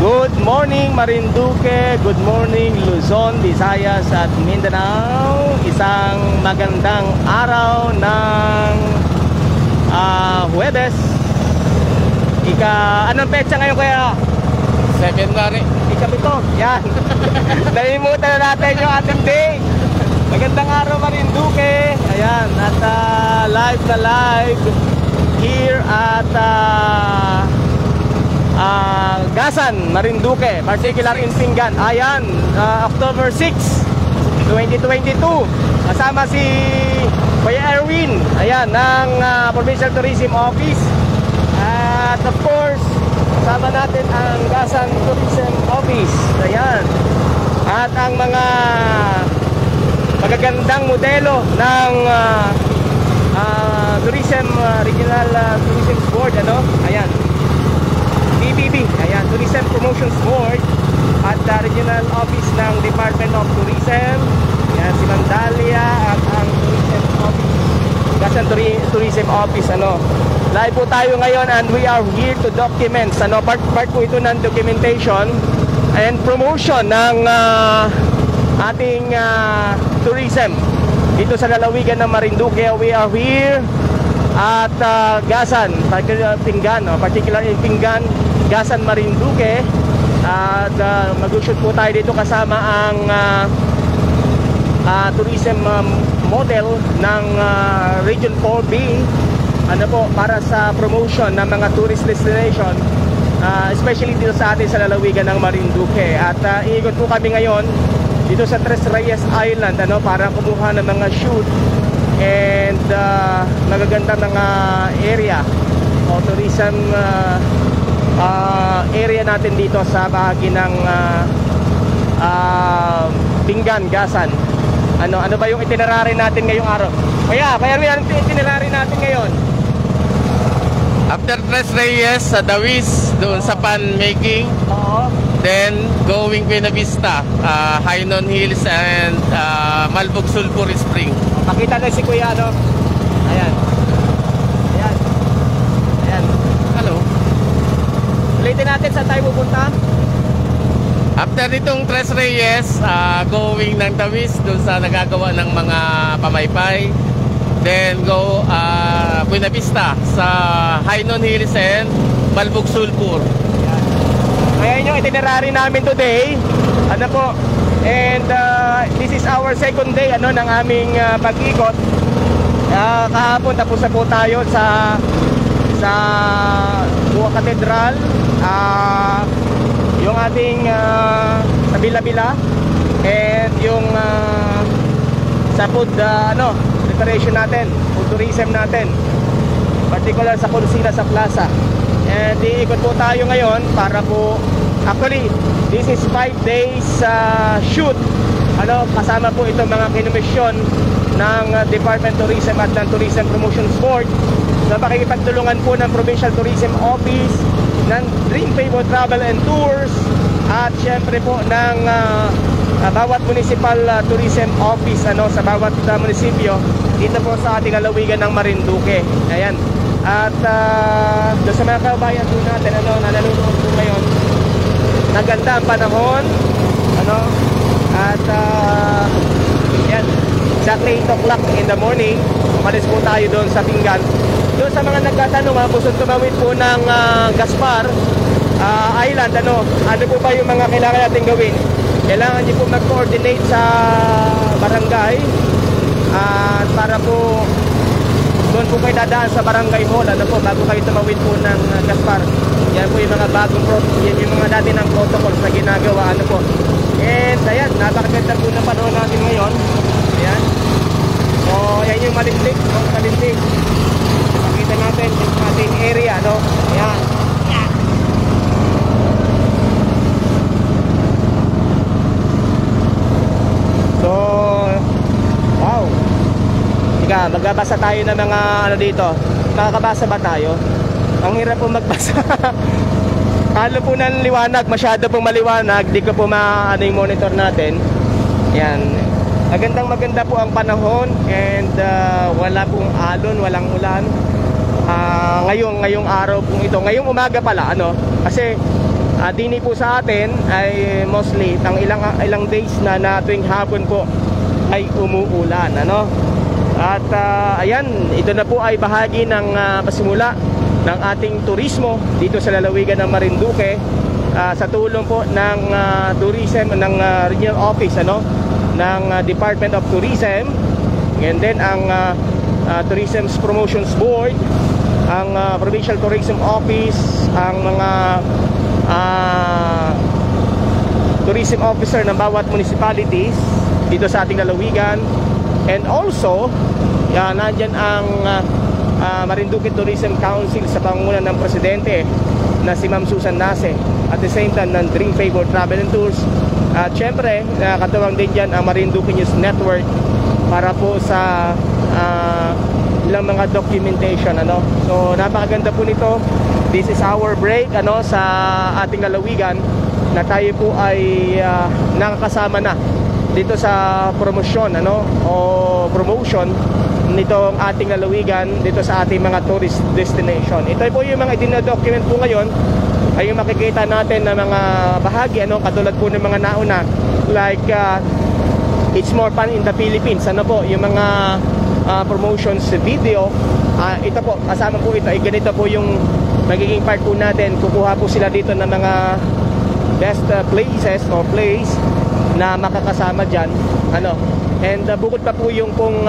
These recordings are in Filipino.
Good morning Marinduque, good morning Luzon, Visayas at Mindanao. Isang magandang araw ng Huwebes. Anong petsa ngayon kaya? February. Ikapito, yan. Nalimutan na natin yung ating day. Magandang araw Marinduque. Ayan, at live na live here at Gasan, Marinduque, particular in Pinggan. Ayan, October 6, 2022. Kasama si Kuya Erwin, ayan, ng Provincial Tourism Office. At of course, kasama natin ang Gasan Tourism Office. Ayan. At ang mga magagandang modelo ng Tourism, Regional Tourism Board, ano? Ayan. TPB, ayan, Tourism Promotions Board at Regional Office ng Department of Tourism. Ayan, si Mandalia at ang Tourism Office, Gasan Tourism Office, ano. Live po tayo ngayon and we are here to document, ano, part po ito ng documentation and promotion ng ating tourism dito sa lalawigan ng Marinduque. We are here at Gasan, Pinggan, no? Particular in Pinggan, Gasan, Marinduque. At mag-shoot po tayo dito kasama ang tourism model ng Region 4B, ano po, para sa promotion ng mga tourist destination, especially dito sa atin sa lalawigan ng Marinduque. At iikot po kami ngayon dito sa Tres Reyes Island, ano, para kumuha ng mga shoot and magaganda mga area o tourism area natin dito sa bahagi ng Pinggan, Gasan. Ano ba yung itinerary natin ngayong araw? Kaya ano itinerary natin ngayon? After Tres Reyes sa Dawis, doon sa pan making. Oo. Then going Buena Vista, Hainon Hills and Malbog Sulphur Spring. Pakita na si Kuya, ano? Ayan. Ayan. Ayan. Hello. Ulitin natin saan tayo pupunta. After nitong Tres Reyes, going ng Dawis, doon sa nagagawa ng mga pamaypay. Then go Buena Vista sa Hainon Hills and Malbog Sulphur. Kaya yung itinerary namin today, ano po, and this is our second day, ano, ng aming pag-ikot. Kahapon tapos na po tayo sa Buwa Cathedral, yung ating sa Bila-Bila, and yung sa food preparation natin, food tourism natin, particular sa Consina sa Plaza. And iikot po tayo ngayon para po, actually this is 5 days shoot, ano, kasama po itong mga kinomisyon ng Department of Tourism at ng Tourism Promotions Board na makikipagtulungan po ng Provincial Tourism Office, ng Dream Favor Travel and Tours, at syempre po ng bawat municipal tourism office, ano, sa bawat munisipyo dito po sa ating lalawigan ng Marinduque. Ayan. At doon sa mga kabayan po natin, ano, na nanonood po ngayon, naganda ang panahon, ano, at yan, exactly 8 o'clock in the morning, umalis po tayo doon sa Pinggan. Doon sa mga nagtatanong, gusto tumawid po ng Gaspar Island, ano po ba yung mga kailangan natin gawin? Kailangan niyo po mag-coordinate sa barangay at para po doon po kayo dadaan sa barangay hall, ano po, bago kayo tumawid po ng Gaspar. Yan po yung mga bagong yan yung mga dati ng protocols na ginagawa, ano po. And ayan, napakaganda po ng panahon natin ngayon. Ayan. So, yan yung malimlig, malimlig. Pakita natin yung ating area, no? Ayan. So, wow. Magbabasa tayo ng mga ano dito. Makakabasa ba tayo? Ang hirap po magbasa. Halo po ng liwanag, masyado pong maliwanag. Di ko po maano yung monitor natin. Yan. Maganda po ang panahon and wala pong alon, walang ulan. Ngayong araw pong ito. Ngayong umaga pala, ano? Kasi dini po sa atin ay mostly ilang days na tuwing hapon po ay umuulan, ano. At ayan, ito na po ay bahagi ng pasimula ng ating turismo dito sa lalawigan ng Marinduque, sa tulong po ng tourism ng regional office, ano, ng Department of Tourism, and then ang Tourism Promotions Board, ang Provincial Tourism Office, ang mga tourism officer ng bawat municipalities dito sa ating lalawigan, and also nandyan ang Marinduque Tourism Council sa pangunan ng Presidente na si Ma'am Susan Nase, at the same time ng Dream Favor Travel and Tours, at syempre katuwang din dyan ang Marinduque News Network para po sa ilang mga documentation, ano. So napakaganda po nito. This is our break, ano, sa ating lalawigan, na tayo po ay nakakasama na dito sa promosyon, ano, o promotion nitong ating lalawigan dito sa ating mga tourist destination. Ito po yung mga idinadocument po ngayon, ay yung makikita natin na mga bahagi, ano, katulad po ng mga nauna, like It's More Fun in the Philippines, ano po, yung mga promotions video. Ito po, kasama po ito, ay ganito po yung magiging part po natin. Kukuha po sila dito ng mga best places or place na makakasama dyan, ano. And bukod pa po yung pong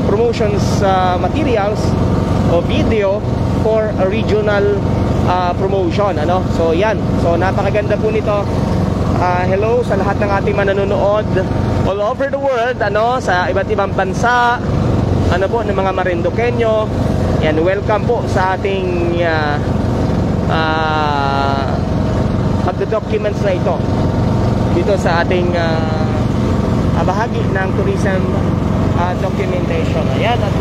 promotions materials o video for a regional promotion, ano. So yan, so napakaganda po nito. Hello sa lahat ng ating manonood all over the world, ano, sa iba't ibang bansa, ano po, ng mga Marinduqueño. Yan, welcome po sa ating pagdo-documents na ito dito sa ating bahagi ng tourism documentation. Ayan, at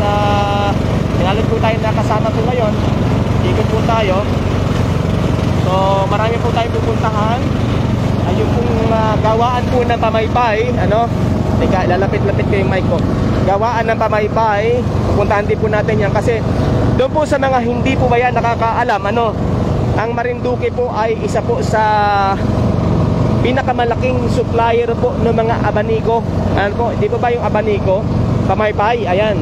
pinalad po tayo na kasama po ngayon. Ikot po tayo. So marami po tayong pupuntahan. Ayun pong gawaan po ng Pamaypay, ano. Teka, lalapit-lapit ko yung mic ko. Gawaan ng Pamaypay, pupuntahan din po natin yan, kasi doon po sa mga hindi po ba yan nakakaalam, ano, ang Marinduque po ay isa po sa pinakamalaking supplier po ng mga abanigo. Ano po, di ba yung abanigo? Pamaypay, ayan.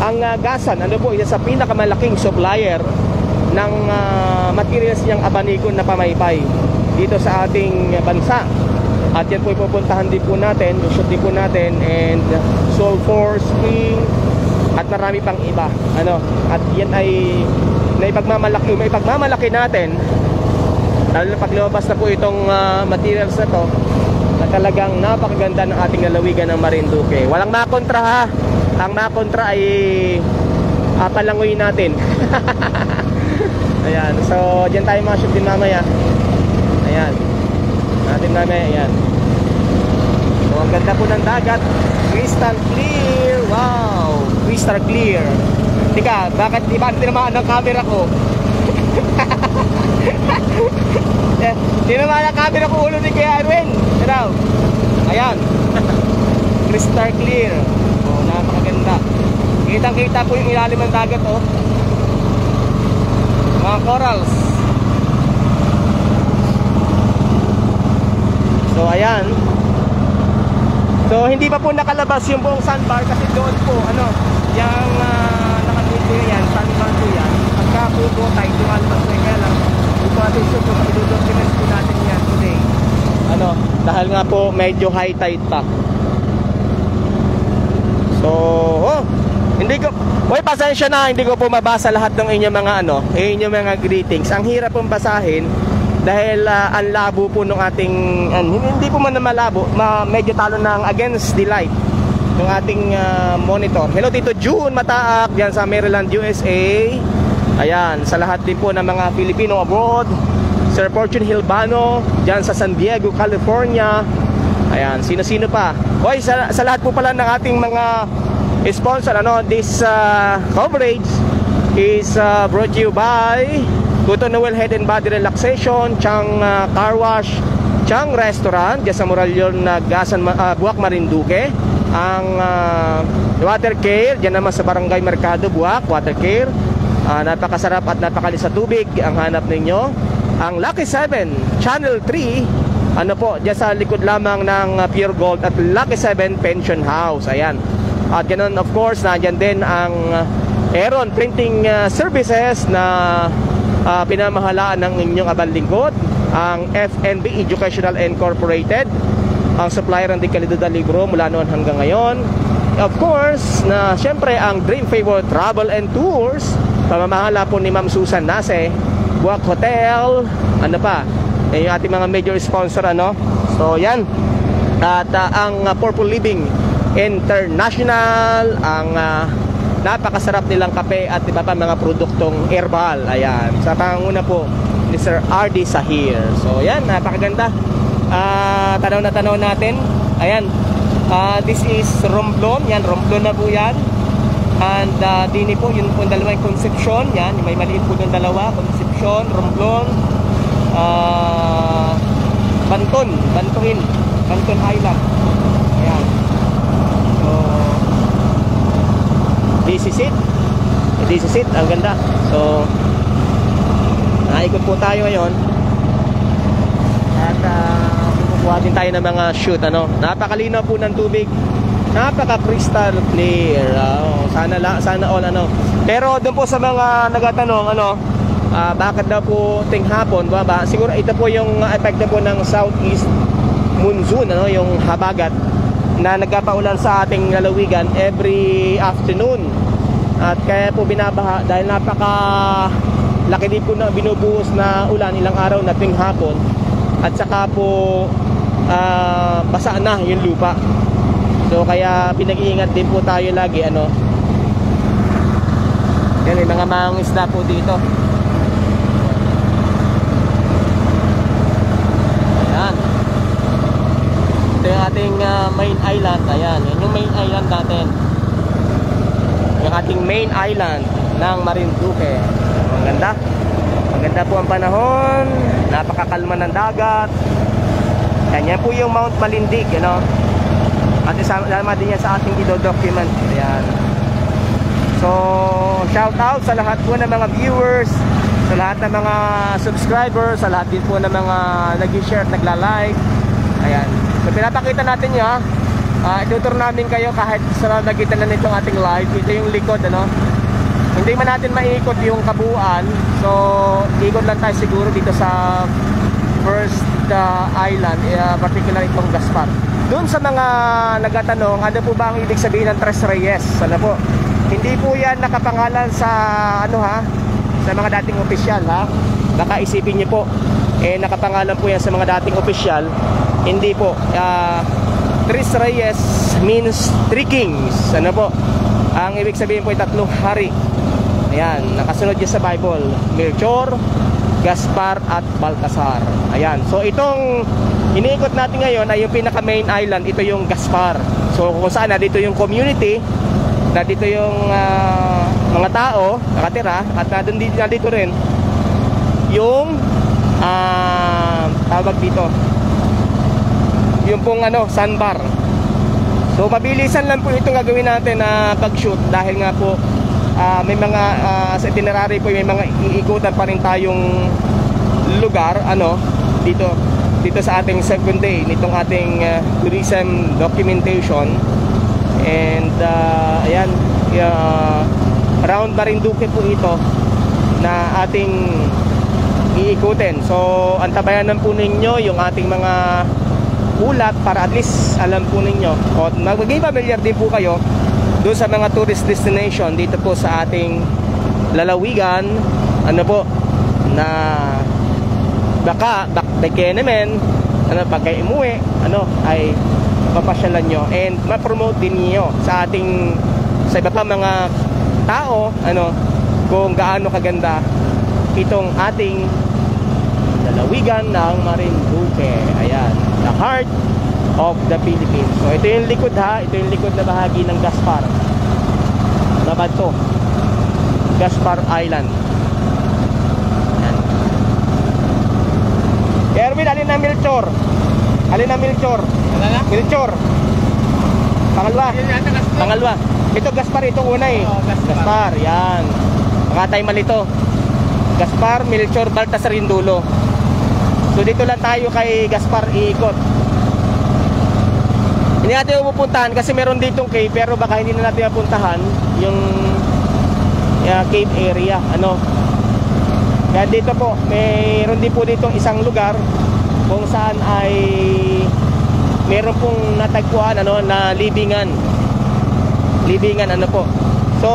Ang gasan, ano po, isa sa pinakamalaking supplier ng materials niyang abanigo na Pamaypay dito sa ating bansa. At yan po ipupuntahan din po natin, shoot din po natin, and Sulphur Spring, at marami pang iba, ano. At yan ay maipagmamalaki natin, lalo na pag lumabas na po itong materials na to, na talagang napakaganda ng ating lalawigan ng Marinduque. Walang makontra, ha. Ang makontra ay palangoy natin. Ayan, so dyan tayo mga shoot din mamaya. Ayan, natin mamaya, ayan. So ang ganda po ng dagat, crystal clear. Wow, crystal clear. Tika, bakit di ba tinamaan ng camera ko? Tinamaan ng camera ko ulo ni Kuya Erwin. Ano? Ayan. Crystal clear. Oh, napakaganda. Kitang-kita po yung ilalim ng dagat, oh. Mga corals. So ayan. So hindi pa po nakalabas yung buong sandbar, kasi doon po, ano, yung nakatuloy po yan, sandbar po yan. Pagka po po tayo tumalabas po, kaya lang ito ating shoot po, i-documents po natin yan today, ano, dahil nga po medyo high tide pa. So hindi ko, pasensya na, hindi ko po mabasa lahat ng inyong mga inyong mga greetings. Ang hirap pong basahin dahil ang labo po ng ating, hindi po man na malabo, medyo talo ng against the light ng ating monitor. Hello Tito June Mataak diyan sa Maryland, USA. Ayan, sa lahat din po ng mga Filipino abroad. Sir Fortune Hilbano diyan sa San Diego, California. Ayan, sino-sino pa. Hoy, sa lahat po pala ng ating mga sponsor, ano, this coverage is brought to you by Tuto Noel Head and Body Relaxation, Chang Car Wash, Chang Restaurant diyan sa Moralyon na Gasan, Buwak, Marinduque. Ang Water Care diyan naman sa Barangay Mercado, Buwak, Water Care. Napakasarap at napakalis sa tubig ang hanap ninyo. Ang Lucky 7 Channel 3, ano po, dyan sa likod lamang ng Pure Gold at Lucky 7 Pension House. Ayan. At ganun, of course, nandyan din ang Aaron Printing Services na pinamahalaan ng inyong abang lingkod, ang FNB Educational Incorporated, ang supplier ng dekalidad na libro mula noon hanggang ngayon. Of course, na syempre ang Dream Favor Travel and Tours, pamamahala po ni Ma'am Susan Nase, Buwak Hotel, ano pa, yung ating mga major sponsor, ano. So yan. At ang Purple Living International, ang napakasarap nilang kape at iba pa mga produktong herbal. Ayan, sa panguna po ni Sir RD Sahir. So yan, napakaganda. Tanaw na tanaw natin. Ayan, this is Romblon. Yan, Romblon na po yan. And dini po, yun po dalawa yung Concepcion. Yan, may maliit po doon dalawa, Concepcion, Romblon, Banton Island. Ayan. So this is it, ang ganda. So naikot po tayo ngayon at kukuha din tayo ng mga shoot, ano. Napakalinaw po ng tubig, napaka crystal clear. Sana all, ano. Pero doon po sa mga nagatanong, ano, bakit daw po ting hapon, ba? Siguro ito po yung epekto po ng southeast monsoon, ano, yung habagat na nagpapaulan sa ating lalawigan every afternoon. At kaya po binabaha dahil napaka laki din po na binubuhos na ulan ilang araw na ting hapon. At saka po basa na yung lupa. So kaya pinag-iingat din po tayo lagi, ano. Yan, may mga mangisda po dito. Ayan. Ito yung ating main island. Ayan, yan yung main island natin. Yung ating main island ng Marinduque. Ang ganda. Maganda po ang panahon. Napakakalma ng dagat. Yan po yung Mount Malindig, you know? At isama din yan sa ating video-document. Ayan. So, shout out sa lahat po ng mga viewers, sa lahat ng mga subscribers, sa lahat din po ng mga nag-share at nagla-like. Ayan. So, pinapakita natin nyo, ituturo namin kayo kahit sa nagitan na nitong ating live. Ito yung likod, ano. Hindi man natin maiikot yung kabuuan. So, ikot lang tayo siguro dito sa first island, particular itong Gaspar. Doon sa mga nagatanong, ano po ba ang ibig sabihin ng Tres Reyes? Ano po? Hindi po yan nakapangalan sa ano, ha, sa mga dating opisyal, ha. Baka isipin niyo po, nakapangalan po yan sa mga dating opisyal. Hindi po. Tres Reyes means three kings. Ano po? Ang ibig sabihin po ay tatlong hari. Ayan, nakasunod yan sa Bible. Melchor, Gaspar at Baltasar. Ayan. So itong iniikot natin ngayon ay yung pinaka main island. Ito yung Gaspar. So kung saan dito yung community, na dito yung mga tao nakatira, at nandito rin yung tawag dito, yung pong ano, sandbar. So mabilisan lang po itong gagawin natin na pag-shoot dahil nga po may mga sa itinerary po may mga iikutan pa rin tayong lugar, ano, dito sa ating second day nitong ating tourism documentation. And ayan, around Marinduque po ito na ating iikutin. So antabayanan po ninyo yung ating mga ulat para at least alam po ninyo o magiging familiar din po kayo doon sa mga tourist destination dito po sa ating lalawigan, ano po, na baka naman, ano, pag kayo umuwi, ano, ay mapasyalan nyo and ma-promote din niyo sa ating, sa iba pa mga tao, ano, kung gaano kaganda itong ating lalawigan ng Marinduque. Ayan, the heart of the Philippines. So ito yung likod, ha, ito yung likod na bahagi ng Gaspar. Nabad to, Gaspar Island. Ayan. Erwin, alin na Melchor? Alin na Melchor? Melchor. Pangalawa. Pangalawa. Ito Gaspar, ito una, eh. Gaspar, yan. Makatay Malito, Gaspar, Melchor, Baltasar yung dulo. So dito lang tayo kay Gaspar iikot. Hindi natin pupuntahan kasi meron ditong cave, pero baka hindi na natin mapuntahan yung cave area, ano. Kaya dito po, mayroon din po dito isang lugar kung saan ay meron pong natagpuan, ano, na libingan, ano po. So